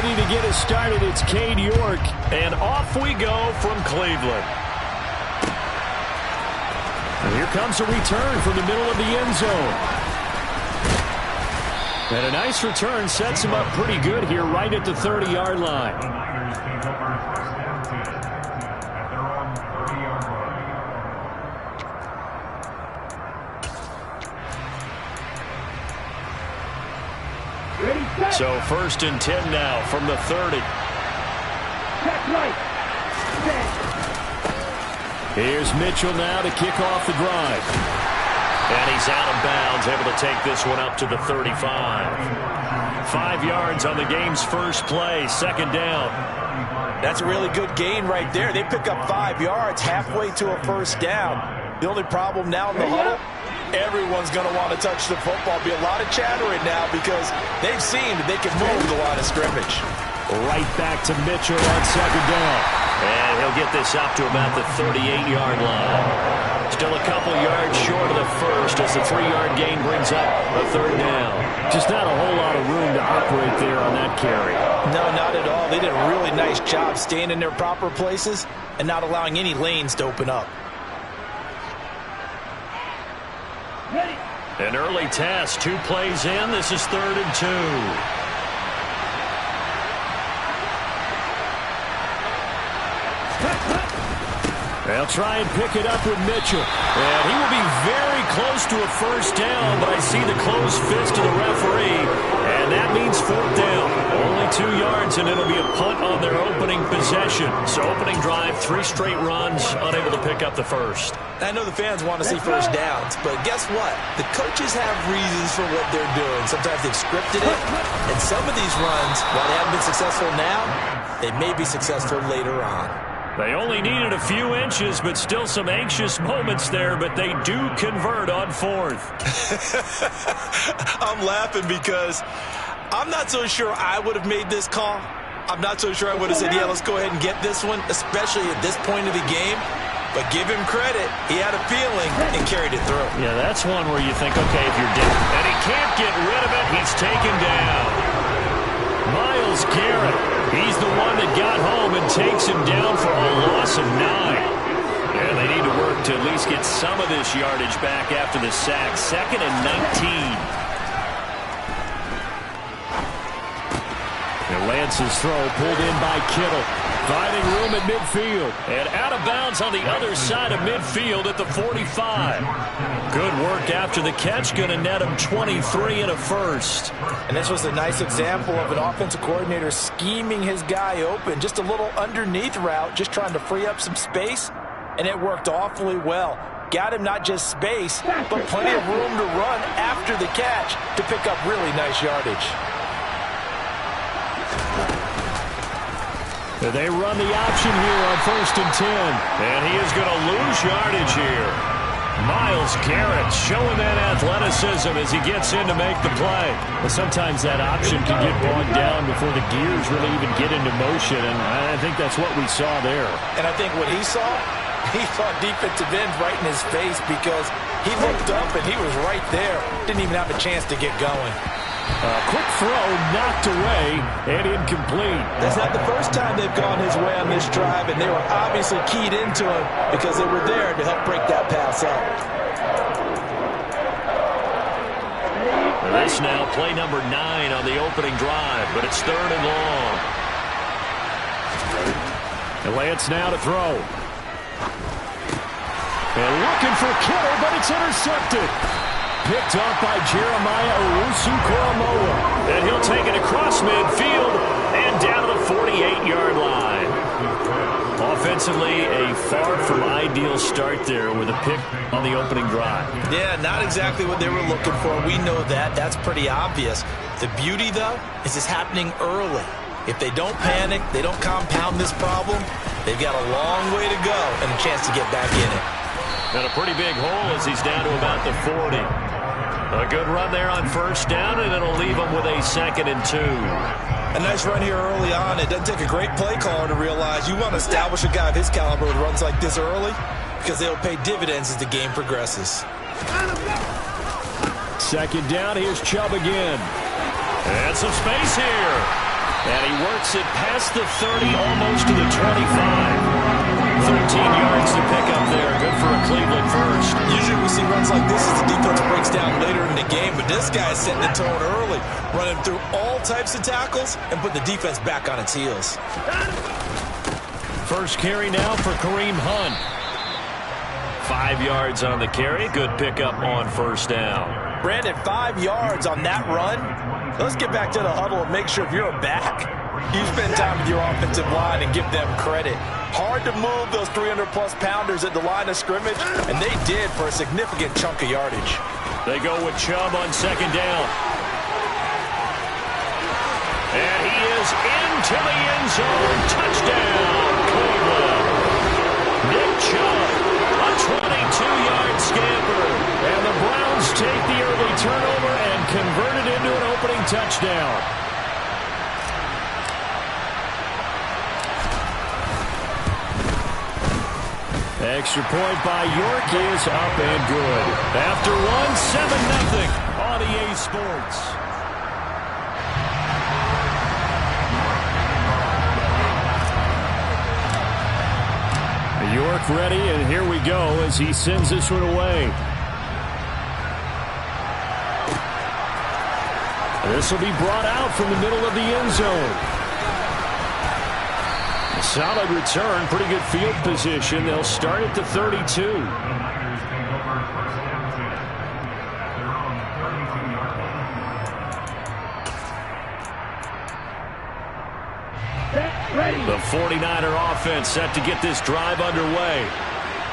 ready to get us started. It's Cade York. And off we go from Cleveland. And here comes a return from the middle of the end zone. And a nice return sets him up pretty good here right at the 30-yard line. So 1st and 10 now from the 30. Here's Mitchell now to kick off the drive. And he's out of bounds, able to take this one up to the 35. 5 yards on the game's first play, 2nd down. That's a really good gain right there. They pick up 5 yards halfway to a 1st down. The only problem now in the huddle, everyone's going to want to touch the football. Be a lot of chattering now because they've seen that they can move the line of scrimmage. Right back to Mitchell on 2nd down. And he'll get this up to about the 38-yard line. Still a couple yards short of the first as the 3-yard gain brings up a 3rd down. Just not a whole lot of room to operate there on that carry. No, not at all. They did a really nice job staying in their proper places and not allowing any lanes to open up. An early test, 2 plays in. This is 3rd and 2. They'll try and pick it up with Mitchell. And he will be very close to a 1st down, but I see the closed fist of the referee, and that means 4th down. Only 2 yards, and it'll be a punt on their opening possession. So opening drive, 3 straight runs, unable to pick up the first. I know the fans want to see 1st downs, but guess what? The coaches have reasons for what they're doing. Sometimes they've scripted it, and some of these runs, while they haven't been successful now, they may be successful later on. They only needed a few inches, but still some anxious moments there, but they do convert on 4th. I'm laughing because I'm not so sure I would have made this call. I'm not so sure I would have said, yeah, let's go ahead and get this one, especially at this point of the game. But give him credit. He had a feeling and carried it through. Yeah, that's one where you think, okay, if you're down. And he can't get rid of it. He's taken down. Myles Garrett. He's the one that got home and takes him down for a loss of 9. And they need to work to at least get some of this yardage back after the sack. 2nd and 19. And Lance's throw pulled in by Kittle. Finding room at midfield. And out of bounds on the other side of midfield at the 45. Good work after the catch. Going to net him 23 and a 1st. And this was a nice example of an offensive coordinator scheming his guy open. Just a little underneath route, just trying to free up some space. And it worked awfully well. Got him not just space, but plenty of room to run after the catch to pick up really nice yardage. They run the option here on 1st and 10. And he is going to lose yardage here. Myles Garrett showing that athleticism as he gets in to make the play. But sometimes that option can get bogged down before the gears really even get into motion, and I think that's what we saw there. And I think what he saw defensive end right in his face because he looked up and he was right there. Didn't even have a chance to get going. Quick throw knocked away and incomplete. That's not the first time they've gone his way on this drive, and they were obviously keyed into him because they were there to help break that pass up. This now play number 9 on the opening drive, but it's 3rd and long. And Lance now to throw. And looking for Kittle, but it's intercepted. Picked up by Jeremiah Owusu-Koramoah. And he'll take it across midfield and down to the 48-yard line. Offensively, a far from ideal start there with a pick on the opening drive. Yeah, not exactly what they were looking for. We know that. That's pretty obvious. The beauty, though, is it's happening early. If they don't panic, they don't compound this problem, they've got a long way to go and a chance to get back in it. And a pretty big hole as he's down to about the 40. A good run there on 1st down, and it'll leave him with a 2nd and 2. A nice run here early on. It doesn't take a great play caller to realize you want to establish a guy of his caliber who runs like this early because they'll pay dividends as the game progresses. 2nd down, here's Chubb again. And some space here. And he works it past the 30, almost to the 25. 13 yards to pick up there. Good for a Cleveland first. Usually we see runs like this as the defense breaks down later in the game, but this guy is setting the tone early, running through all types of tackles and put the defense back on its heels. First carry now for Kareem Hunt. 5 yards on the carry. Good pickup on first down. Brandon, 5 yards on that run. Let's get back to the huddle and make sure if you're a back, you spend time with your offensive line and give them credit. Hard to move those 300-plus pounders at the line of scrimmage, and they did for a significant chunk of yardage. They go with Chubb on second down. And he is into the end zone. Touchdown, Cleveland. Nick Chubb, a 22-yard scamper. And the Browns take the early turnover and convert it into an opening touchdown. Extra point by York is up and good. After one, 7-0 on EA Sports. York ready, and here we go as he sends this one away. This will be brought out from the middle of the end zone. Solid return, pretty good field position. They'll start at the 32. The 49er offense set to get this drive underway.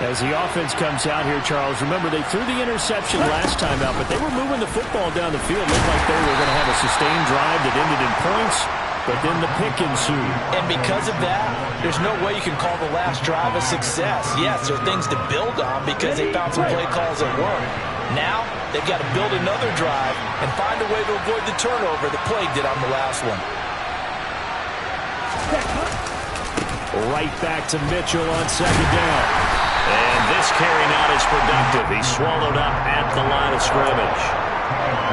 As the offense comes out here, Charles, remember they threw the interception last time out, but they were moving the football down the field. Looked like they were going to have a sustained drive that ended in points. But then the pick ensued. And because of that, there's no way you can call the last drive a success. Yes, there are things to build on because they found some play calls that work. Now, they've got to build another drive and find a way to avoid the turnover that plagued it on the last one. Right back to Mitchell on second down. And this carry not as productive. He's swallowed up at the line of scrimmage.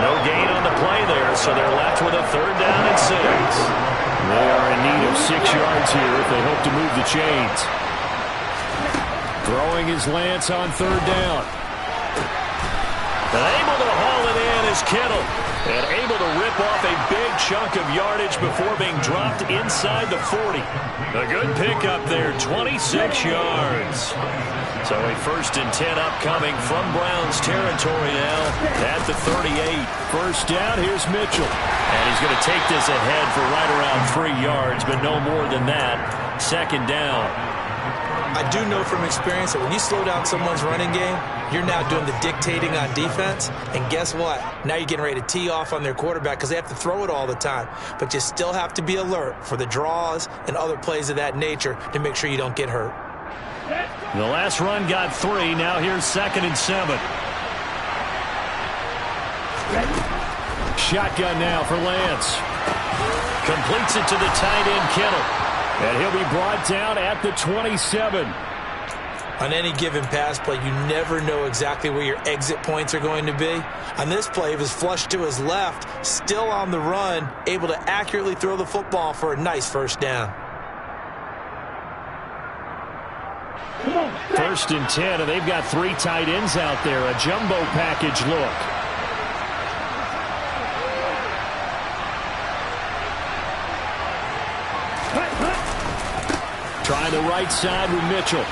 No gain on the play there, so they're left with a 3rd down and 6. They are in need of 6 yards here if they hope to move the chains. Throwing his Lance on 3rd down. And able to haul it in is Kittle. And able to rip off a big chunk of yardage before being dropped inside the 40. A good pickup there, 26 yards. So a 1st and 10 upcoming from Browns territory now at the 38. First down, here's Mitchell. And he's going to take this ahead for right around 3 yards, but no more than that. 2nd down. I do know from experience that when you slow down someone's running game, you're now doing the dictating on defense. And guess what? Now you're getting ready to tee off on their quarterback because they have to throw it all the time. But you still have to be alert for the draws and other plays of that nature to make sure you don't get hurt. The last run got 3. Now here's 2nd and 7. Shotgun now for Lance. Completes it to the tight end, Kittle. And he'll be brought down at the 27. On any given pass play, you never know exactly where your exit points are going to be. On this play, he was flushed to his left, still on the run, able to accurately throw the football for a nice 1st down. 1st and 10, and they've got 3 tight ends out there. A jumbo package look. Trying the right side with Mitchell.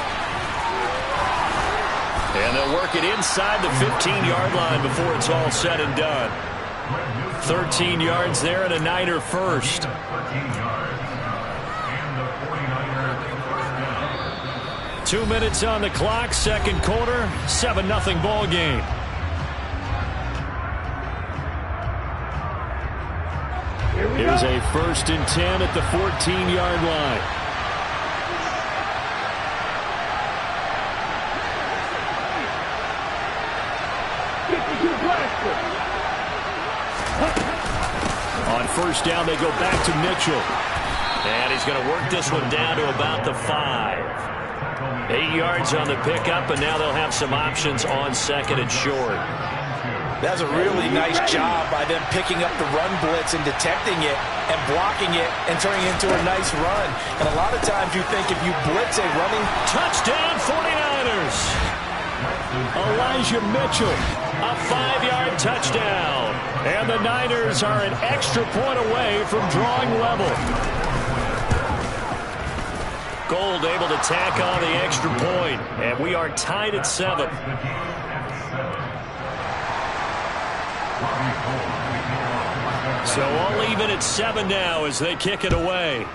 And they'll work it inside the 15-yard line before it's all said and done. 13 yards there and a Niner first. Two minutes on the clock, 2nd quarter, 7-0 ball game. Here's a 1st and 10 at the 14-yard line. On 1st down, they go back to Mitchell. And he's going to work this one down to about the 5. 8 yards on the pickup, and now they'll have some options on 2nd and short. That's a really nice job by them picking up the run blitz and detecting it and blocking it and turning it into a nice run. And a lot of times you think if you blitz a running... Touchdown 49ers! Elijah Mitchell, a 5-yard touchdown. And the Niners are an extra point away from drawing level. Gold able to tack on the extra point, and we are tied at 7. So all even at 7 now as they kick it away.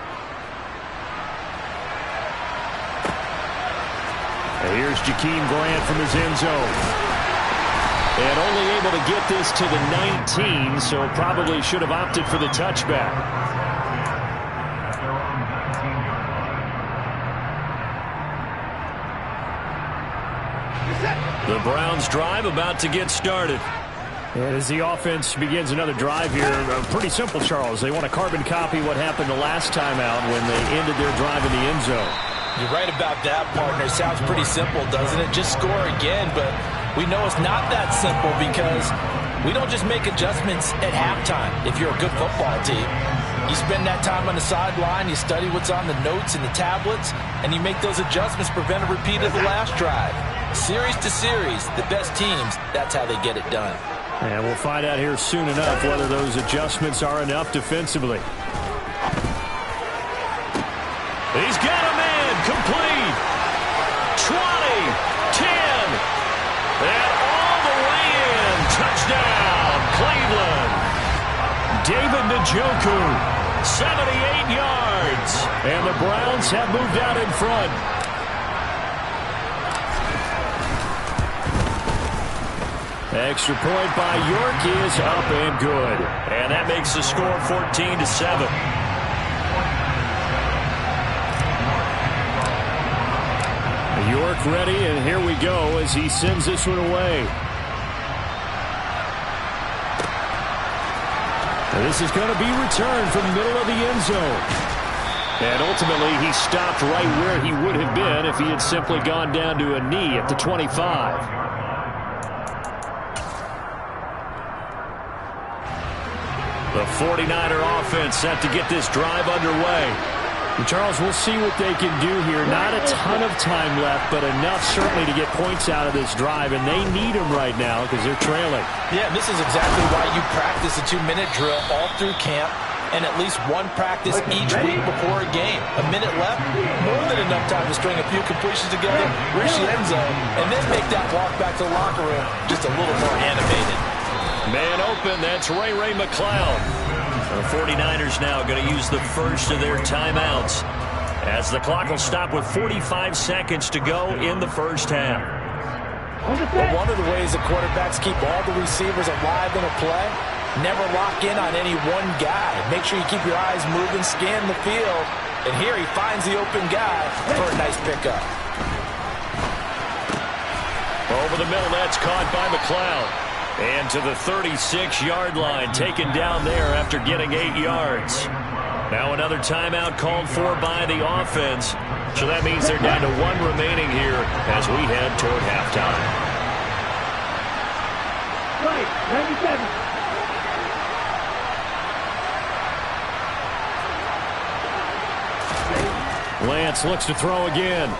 And here's Jakeem Grant from his end zone. And only able to get this to the 19, so probably should have opted for the touchback. The Browns drive about to get started. And as the offense begins another drive here, pretty simple, Charles. They want to carbon copy what happened the last time out when they ended their drive in the end zone. You're right about that, partner. Sounds pretty simple, doesn't it? Just score again, but we know it's not that simple because we don't just make adjustments at halftime if you're a good football team. You spend that time on the sideline, you study what's on the notes and the tablets, and you make those adjustments, prevent a repeat of the last drive. Series to series, the best teams, that's how they get it done. And we'll find out here soon enough whether those adjustments are enough defensively. He's got a man complete. 20, 10, and all the way in. Touchdown, Cleveland. David Njoku, 78 yards. And the Browns have moved out in front. Extra point by York is up and good. And that makes the score 14-7. York ready, and here we go as he sends this one away. And this is going to be returned from the middle of the end zone. And ultimately, he stopped right where he would have been if he had simply gone down to a knee at the 25. The 49er offense set to get this drive underway. And Charles, we'll see what they can do here. Not a ton of time left, but enough certainly to get points out of this drive, and they need them right now because they're trailing. Yeah, this is exactly why you practice a 2-minute drill all through camp and at least one practice each week before a game. A minute left, more than enough time to string a few completions together, reach the end zone, and then make that walk back to the locker room just a little more animated. Man open, that's Ray McCloud. The 49ers now going to use the first of their timeouts as the clock will stop with 45 seconds to go in the first half. Well, one of the ways the quarterbacks keep all the receivers alive in a play, never lock in on any one guy. Make sure you keep your eyes moving, scan the field, and here he finds the open guy for a nice pickup. Over the middle, that's caught by McCloud. And to the 36-yard line, taken down there after getting 8 yards. Now another timeout called for by the offense. So that means they're down to 1 remaining here as we head toward halftime. Right, 97. Lance looks to throw again.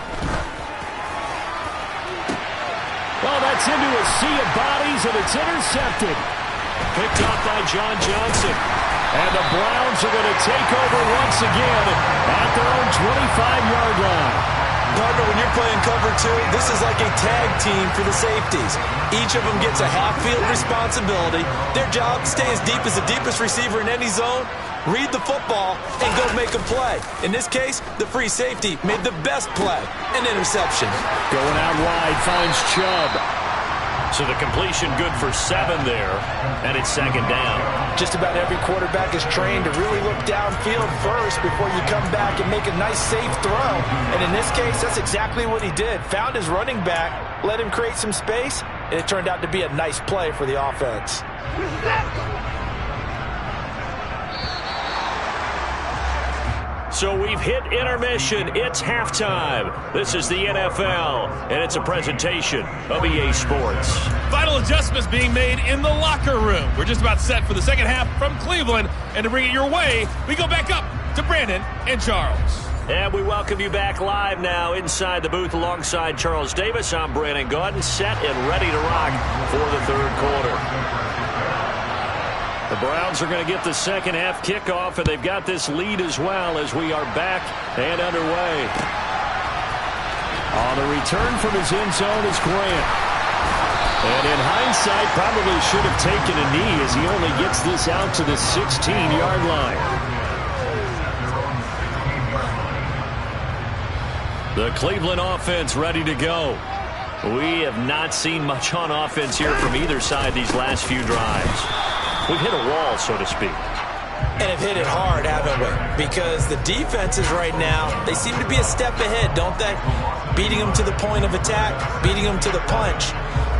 Oh, that's into a sea of bodies, and it's intercepted. Picked up by John Johnson. And the Browns are going to take over once again at their own 25-yard line. Partner, when you're playing cover 2, this is like a tag team for the safeties. Each of them gets a half-field responsibility. Their job, stay as deep as the deepest receiver in any zone, read the football, and go make a play. In this case, the free safety made the best play, an interception. Going out wide, finds Chubb. So the completion good for 7 there, and it's second down. Just about every quarterback is trained to really look downfield first before you come back and make a nice, safe throw. And in this case, that's exactly what he did. Found his running back, let him create some space, and it turned out to be a nice play for the offense. So we've hit intermission. It's halftime. This is the NFL, and it's a presentation of EA Sports. Final adjustments being made in the locker room. We're just about set for the second half from Cleveland. And to bring it your way, we go back up to Brandon and Charles. And we welcome you back live now inside the booth alongside Charles Davis. I'm Brandon Gaudin, set and ready to rock for the third quarter. The Browns are going to get the second half kickoff, and they've got this lead as well as we are back and underway. On the return from his end zone is Grant. And in hindsight, probably should have taken a knee as he only gets this out to the 16-yard line. The Cleveland offense ready to go. We have not seen much on offense here from either side these last few drives. We've hit a wall, so to speak. And have hit it hard, haven't we? Because the defenses right now, they seem to be a step ahead, don't they? Beating them to the point of attack, beating them to the punch.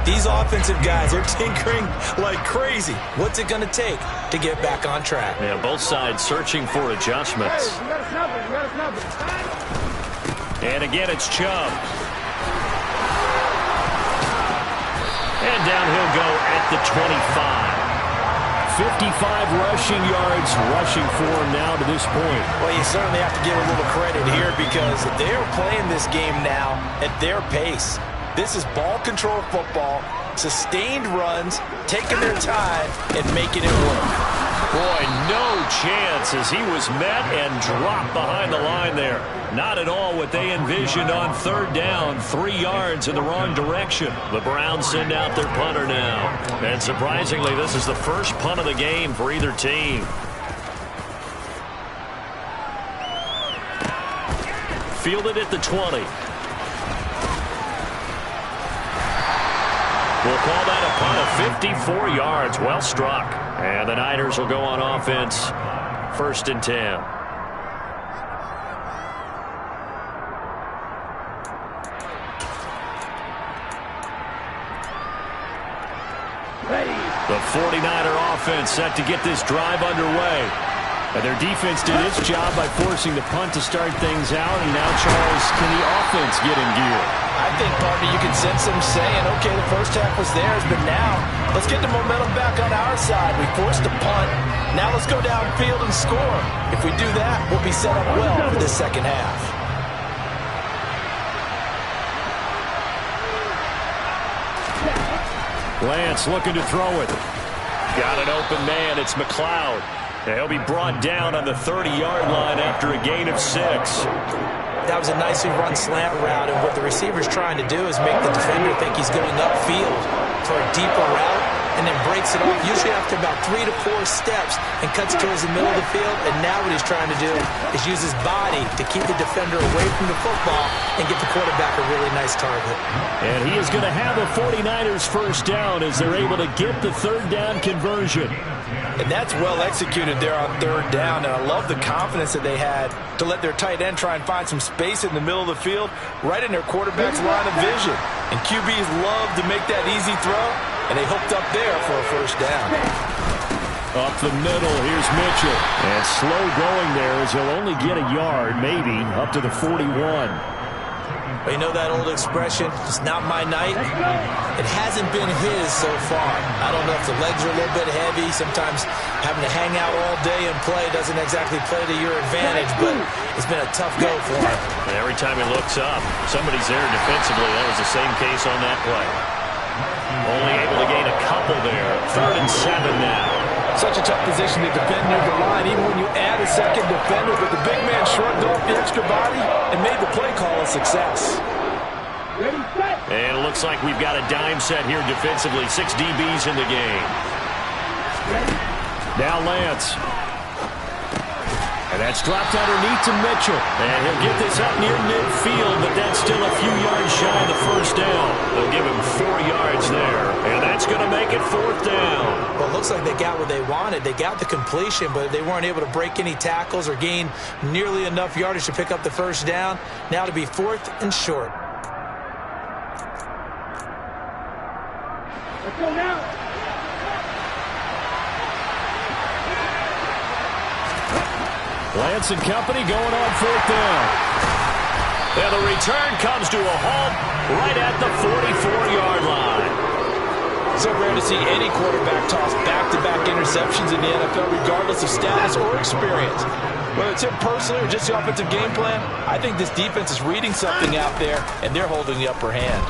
These offensive guys, they're tinkering like crazy. What's it going to take to get back on track? Yeah, both sides searching for adjustments. Hey, you got a snubber, you got a snubber. And again, it's Chubb. And down he'll go at the 25. 55 rushing yards rushing for him now to this point. Well, you certainly have to give a little credit here because they're playing this game now at their pace. This is ball control football, sustained runs, taking their time and making it work. Boy, no chance as he was met and dropped behind the line there. Not at all what they envisioned on third down, 3 yards in the wrong direction. The Browns send out their punter now. And surprisingly, this is the first punt of the game for either team. Fielded at the 20. We'll call that a punt of 54 yards. Well struck. And the Niners will go on offense. 1st and 10. The 49er offense set to get this drive underway. And their defense did its job by forcing the punt to start things out. And now, Charles, can the offense get in gear? I think, partner, you can sense them saying, okay, the first half was theirs, but now let's get the momentum back on our side. We forced a punt. Now let's go downfield and score. If we do that, we'll be set up well for this second half. Lance looking to throw it. Got an open man. It's McLeod. He'll be brought down on the 30-yard line after a gain of 6. That was a nicely run slant route, and what the receiver's trying to do is make the defender think he's going upfield for a deeper route, and then breaks it off, usually after about 3 to 4 steps, and cuts towards the middle of the field. And now what he's trying to do is use his body to keep the defender away from the football and get the quarterback a really nice target. And he is going to have a 49ers first down as they're able to get the third down conversion. And that's well executed there on third down. And I love the confidence that they had to let their tight end try and find some space in the middle of the field, right in their quarterback's line of vision. And QBs love to make that easy throw, and they hooked up there for a first down. Up the middle, here's Mitchell. And slow going there as he'll only get a yard, maybe, up to the 41. But you know that old expression, it's not my night? It hasn't been his so far. I don't know if the legs are a little bit heavy. Sometimes having to hang out all day and play doesn't exactly play to your advantage, but it's been a tough go for him. And every time he looks up, somebody's there defensively. That was the same case on that play. Only able to gain a couple there. 3rd and 7 now. Such a tough position to defend near the line, even when you add a second defender, but the big man shrugged off the extra body and made the play call a success. Ready, set. And it looks like we've got a dime set here defensively. 6 DBs in the game. Now Lance. And that's dropped underneath to Mitchell. And he'll get this up near midfield, but that's still a few yards shy of the first down. They'll give him 4 yards there. And that's going to make it 4th down. Well, it looks like they got what they wanted. They got the completion, but they weren't able to break any tackles or gain nearly enough yardage to pick up the first down. Now to be 4th and short. Let's go now. Lance and company going on 4th down. And the return comes to a halt right at the 44-yard line. So rare to see any quarterback toss back-to-back interceptions in the NFL, regardless of status or experience. Whether it's him personally or just the offensive game plan, I think this defense is reading something out there, and they're holding the upper hand.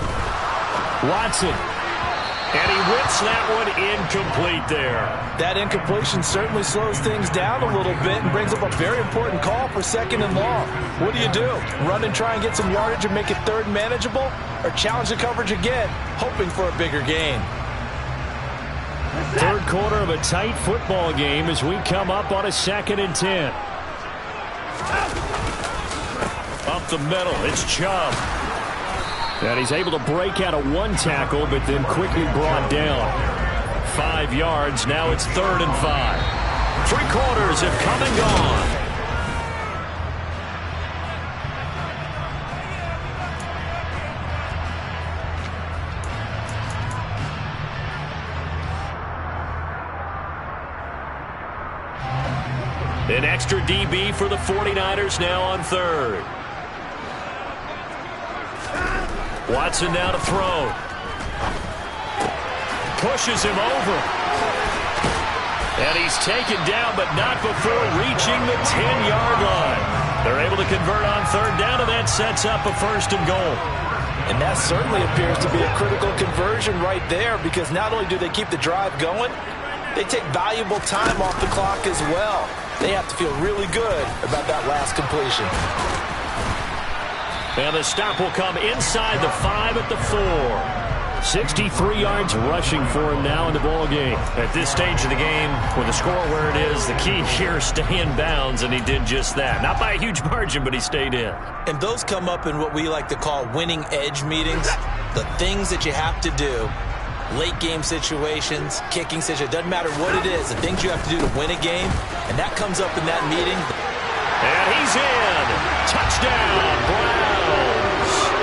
Watson. And he whips that one incomplete there. That incompletion certainly slows things down a little bit and brings up a very important call for 2nd and long. What do? Run and try and get some yardage and make it 3rd and manageable? Or challenge the coverage again, hoping for a bigger gain? Third quarter of a tight football game as we come up on a 2nd and 10. Up the middle, it's Chubb. And he's able to break out of one tackle, but then quickly brought down. 5 yards, now it's 3rd and 5. 3 quarters have come and gone. An extra DB for the 49ers now on 3rd. Watson now to throw. Pushes him over. And he's taken down, but not before reaching the 10-yard line. They're able to convert on 3rd down, and that sets up a 1st and goal. And that certainly appears to be a critical conversion right there, because not only do they keep the drive going, they take valuable time off the clock as well. They have to feel really good about that last completion. And the stop will come inside the 5 at the 4. 63 yards rushing for him now in the ball game. At this stage of the game, with the score where it is, the key here is stay in bounds, and he did just that. Not by a huge margin, but he stayed in. And those come up in what we like to call winning edge meetings. The things that you have to do. Late game situations, kicking situations, doesn't matter what it is, the things you have to do to win a game, and that comes up in that meeting. And he's in. Touchdown, Browns.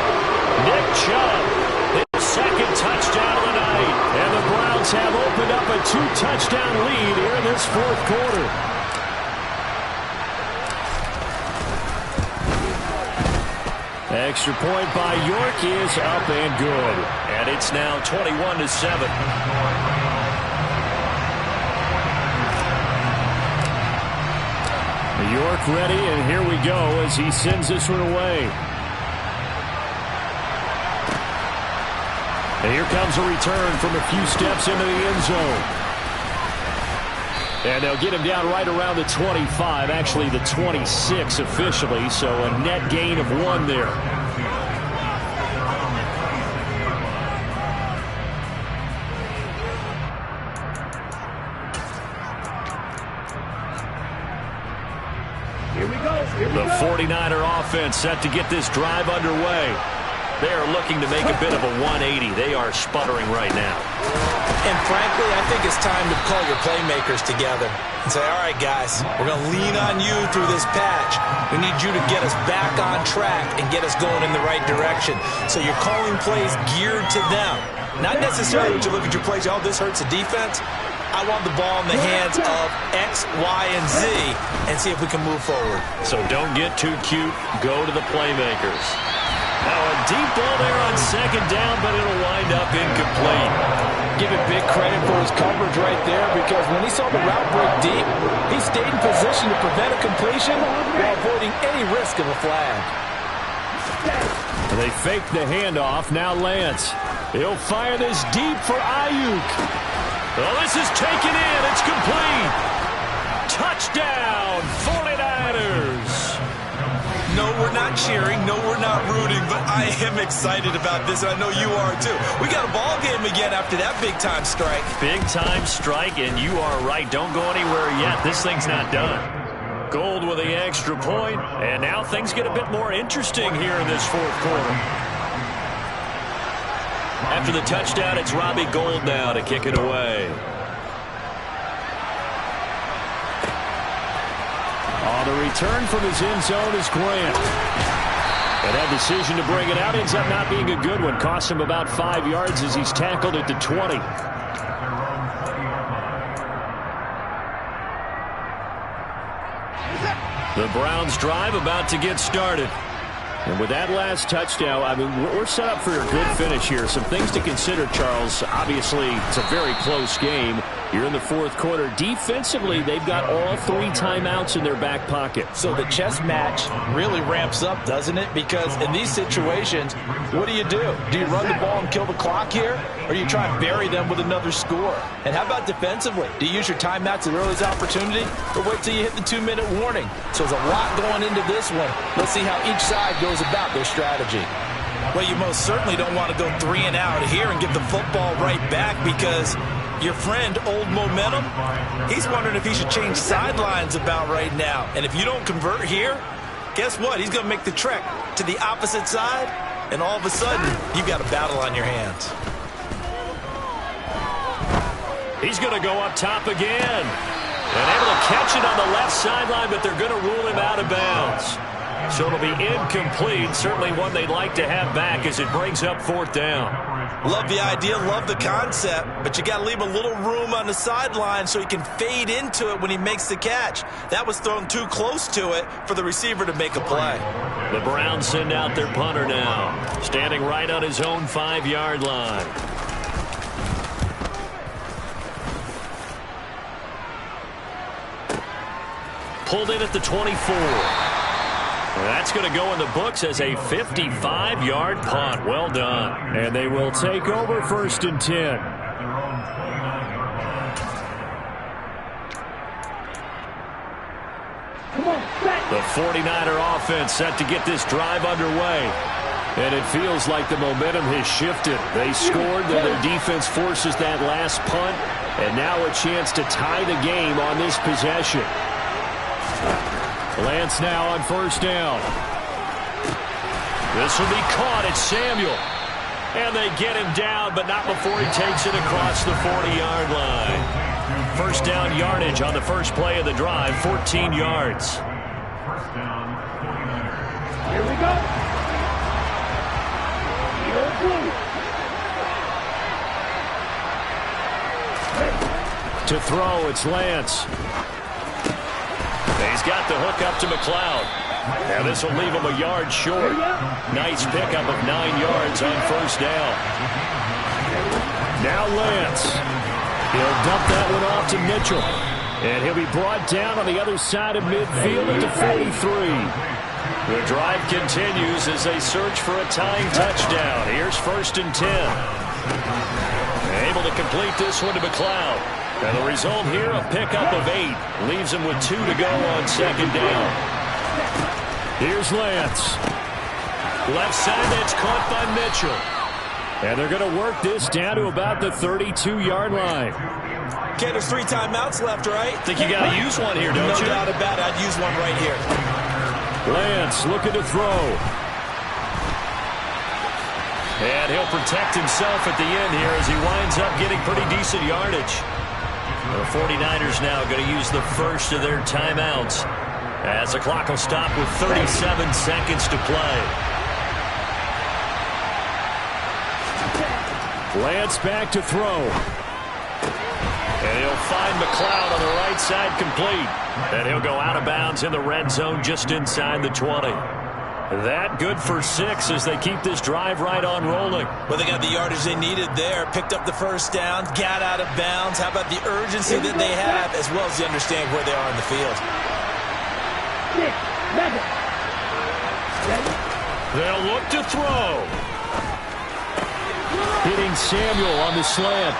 Nick Chubb, his 2nd touchdown of the night. And the Browns have opened up a 2-touchdown lead here in this 4th quarter. Extra point by York is up and good. And it's now 21-7. York ready, and here we go as he sends this one away. And here comes a return from a few steps into the end zone. And they'll get him down right around the 25, actually the 26 officially, so a net gain of 1 there. The 49er offense set to get this drive underway. They are looking to make a bit of a 180. They are sputtering right now. And frankly, I think it's time to call your playmakers together and say, all right, guys, we're going to lean on you through this patch. We need you to get us back on track and get us going in the right direction. So you're calling plays geared to them. Not necessarily that you look at your plays, oh, this hurts the defense. I want the ball in the hands of X, Y, and Z and see if we can move forward. So don't get too cute. Go to the playmakers. Now a deep ball there on 2nd down, but it'll wind up incomplete. Give him big credit for his coverage right there, because when he saw the route break deep, he stayed in position to prevent a completion while avoiding any risk of a flag. They fake the handoff. Now Lance. He'll fire this deep for Ayuk. Well, this is taken in. It's complete. Touchdown, 49ers. No, we're not cheering. No, we're not rooting, but I am excited about this, and I know you are too. We got a ball game again after that big-time strike. Big-time strike, and you are right. Don't go anywhere yet. This thing's not done. Gold with the extra point, and now things get a bit more interesting here in this 4th quarter. After the touchdown, it's Robbie Gould now to kick it away. On the return from his end zone is Grant. And that decision to bring it out ends up not being a good one. Cost him about 5 yards as he's tackled at the 20. The Browns drive about to get started. And with that last touchdown, I mean, we're set up for a good finish here. Some things to consider, Charles. Obviously, it's a very close game. You're in the fourth quarter. Defensively, they've got all 3 timeouts in their back pocket. So the chess match really ramps up, doesn't it? Because in these situations, what do? Do you run the ball and kill the clock here? Or you try and bury them with another score? And how about defensively? Do you use your timeouts at earliest opportunity? Or wait till you hit the 2-minute warning? So there's a lot going into this one. Let's see how each side goes about their strategy. Well, you most certainly don't want to go 3 and out here and give the football right back, because your friend, Old Momentum, he's wondering if he should change sidelines about right now. And if you don't convert here, guess what? He's going to make the trek to the opposite side, and all of a sudden, you've got a battle on your hands. He's going to go up top again. And able to catch it on the left sideline, but they're going to rule him out of bounds. So it'll be incomplete. Certainly one they'd like to have back as it brings up 4th down. Love the idea, love the concept, but you got to leave a little room on the sideline so he can fade into it when he makes the catch. That was thrown too close to it for the receiver to make a play. The Browns send out their punter now, standing right on his own 5-yard line. Pulled in at the 24. That's going to go in the books as a 55-yard punt. Well done. And they will take over 1st and 10. The 49er offense set to get this drive underway. And it feels like the momentum has shifted. They scored, then their defense forces that last punt. And now a chance to tie the game on this possession. Lance now on 1st down. This will be caught. It's Samuel. And they get him down, but not before he takes it across the 40-yard line. 1st down yardage on the first play of the drive, 14 yards. Here we go. To throw, it's Lance. He's got the hook up to McLeod. Now this will leave him a yard short. Nice pickup of 9 yards on 1st down. Now Lance. He'll dump that one off to Mitchell. And he'll be brought down on the other side of midfield at the 43. The drive continues as they search for a tying touchdown. Here's 1st and 10. Able to complete this one to McLeod. And the result here, a pickup of 8. Leaves him with 2 to go on 2nd down. Here's Lance. Left side, that's caught by Mitchell. And they're going to work this down to about the 32-yard line. Okay, there's 3 timeouts left, right? Think you got to use one here, don't you? No doubt about it. I'd use one right here. Lance looking to throw. And he'll protect himself at the end here as he winds up getting pretty decent yardage. The 49ers now going to use the first of their timeouts as the clock will stop with 37 seconds to play. Lance back to throw. And he'll find McLeod on the right side complete. And he'll go out of bounds in the red zone just inside the 20. That good for 6 as they keep this drive right on rolling. Well, they got the yardage they needed there. Picked up the 1st down, got out of bounds. How about the urgency that they have, as well as you understand where they are in the field? 6, 7. They'll look to throw. Hitting Samuel on the slant.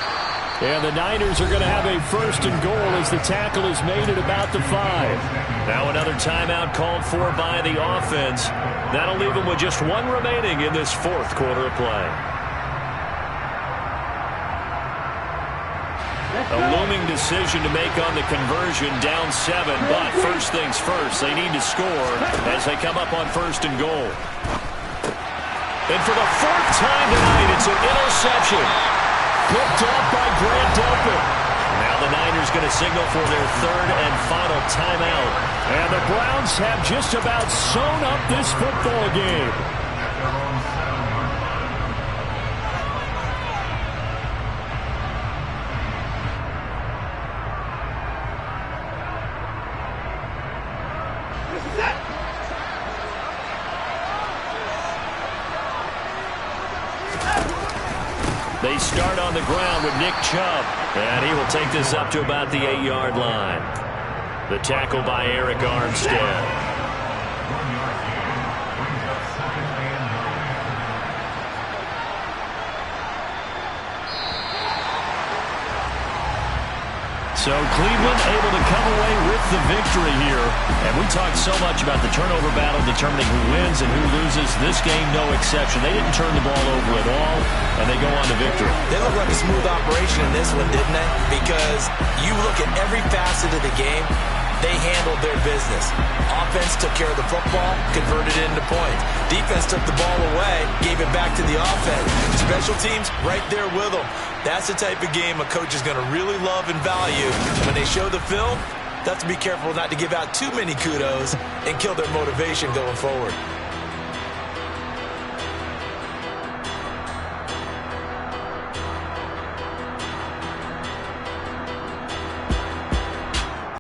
And the Niners are going to have a 1st and goal as the tackle is made at about the 5. Now another timeout called for by the offense. That'll leave them with just 1 remaining in this 4th quarter of play. A looming decision to make on the conversion, down 7. But first things first, they need to score as they come up on 1st and goal. And for the 4th time tonight, it's an interception. Picked off by Grant Delpit. Now the Niners going to signal for their 3rd and final timeout. And the Browns have just about sewn up this football game. the ground with Nick Chubb. And he will take this up to about the 8-yard line. The tackle by Eric Armstead. So Cleveland able to come away with the victory here. And we talked so much about the turnover battle determining who wins and who loses. This game, no exception. They didn't turn the ball over at all, and they go on to victory. They look like a smooth operation in this one, didn't they? Because you look at every facet of the game, they handled their business. Offense took care of the football, converted it into points. Defense took the ball away, gave it back to the offense. Special teams, right there with them. That's the type of game a coach is going to really love and value. When they show the film, they have to be careful not to give out too many kudos and kill their motivation going forward.